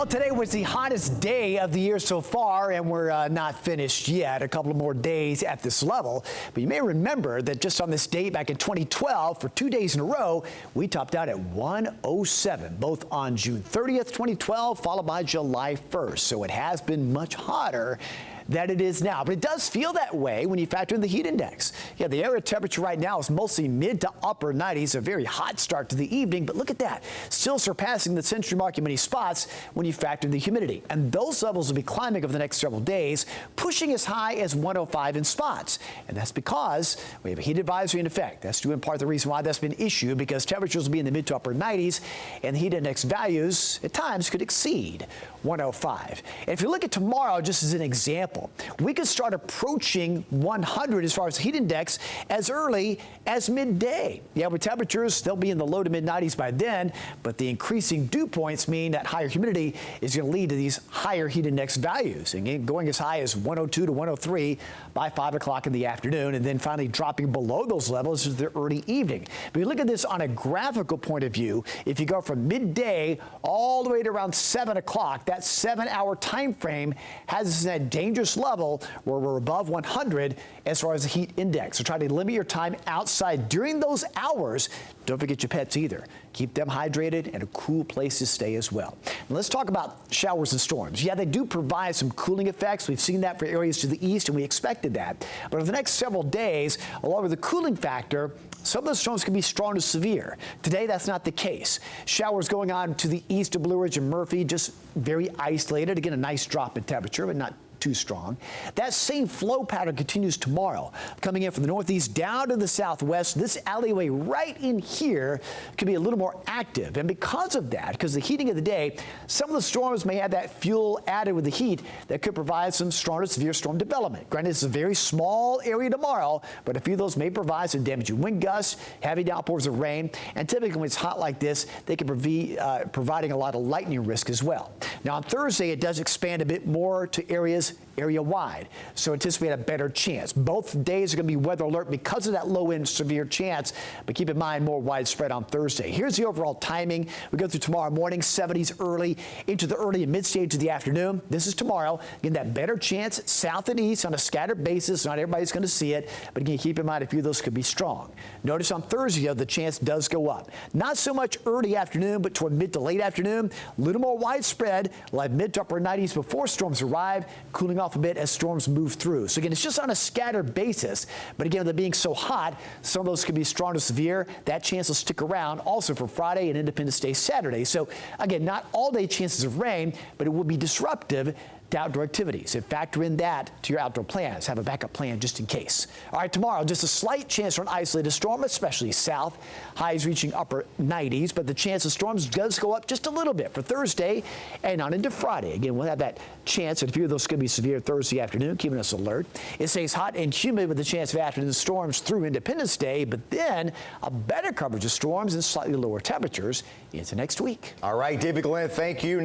Well, today was the hottest day of the year so far, and we're not finished yet. A couple of more days at this level. But you may remember that just on this date back in 2012, for 2 days in a row, we topped out at 107, both on June 30th, 2012, followed by July 1st. So it has been much hotter than it is now. But it does feel that way when you factor in the heat index. Yeah, the area temperature right now is mostly mid to upper 90s, a very hot start to the evening. But look at that, still surpassing the century mark in many spots when you factor in the humidity. And those levels will be climbing over the next several days, pushing as high as 105 in spots. And that's because we have a heat advisory in effect. That's due in part the reason why that's been issued, because temperatures will be in the mid to upper 90s, and the heat index values at times could exceed 105. And if you look at tomorrow, just as an example, we could start approaching 100 as far as heat index as early as midday. Yeah, with temperatures, they'll be in the low to mid 90s by then, but the increasing dew points mean that higher humidity is going to lead to these higher heat index values, and going as high as 102 to 103 by 5 o'clock in the afternoon, and then finally dropping below those levels in the early evening. But you look at this on a graphical point of view, if you go from midday all the way to around 7 o'clock, that 7-hour time frame has us in that dangerous level where we're above 100 as far as the heat index. So try to limit your time outside during those hours. Don't forget your pets either. Keep them hydrated and a cool place to stay as well. And let's talk about showers and storms. Yeah, they do provide some cooling effects. We've seen that for areas to the east, and we expected that. But over the next several days, along with the cooling factor, some of the storms can be strong to severe. Today, that's not the case. Showers going on to the east of Blue Ridge and Murphy, just very isolated. Again, a nice drop in temperature, but not too strong. That same flow pattern continues tomorrow, coming in from the northeast down to the southwest. This alleyway right in here could be a little more active, and because of that, because the heating of the day, some of the storms may have that fuel added with the heat that could provide some strong to severe storm development. Granted, it's a very small area tomorrow, but a few of those may provide some damaging wind gusts, heavy downpours of rain, and typically when it's hot like this, they can be providing a lot of lightning risk as well. Now on Thursday, it does expand a bit more to area-wide, so anticipate a better chance. Both days are going to be weather alert because of that low-end severe chance, but keep in mind more widespread on Thursday. Here's the overall timing. We go through tomorrow morning, 70s early into the early and mid-stage of the afternoon. This is tomorrow. Again, that better chance south and east on a scattered basis. Not everybody's going to see it, but again, keep in mind a few of those could be strong. Notice on Thursday, though, the chance does go up. Not so much early afternoon, but toward mid to late afternoon. A little more widespread, like mid to upper 90s before storms arrive, cooling off a bit as storms move through. So again, it's just on a scattered basis, but again, they're being so hot, some of those could be strong to severe. That chance will stick around also for Friday and Independence Day Saturday. So again, not all day chances of rain, but it will be disruptive to outdoor activities, and factor in that to your outdoor plans. Have a backup plan just in case. All right, tomorrow, just a slight chance for an isolated storm, especially south. Highs reaching upper 90s, but the chance of storms does go up just a little bit for Thursday and on into Friday. Again, we'll have that chance, and a few of those could be severe Thursday afternoon, keeping us alert. It stays hot and humid with the chance of afternoon storms through Independence Day, but then a better coverage of storms and slightly lower temperatures into next week. All right, David Glenn, thank you.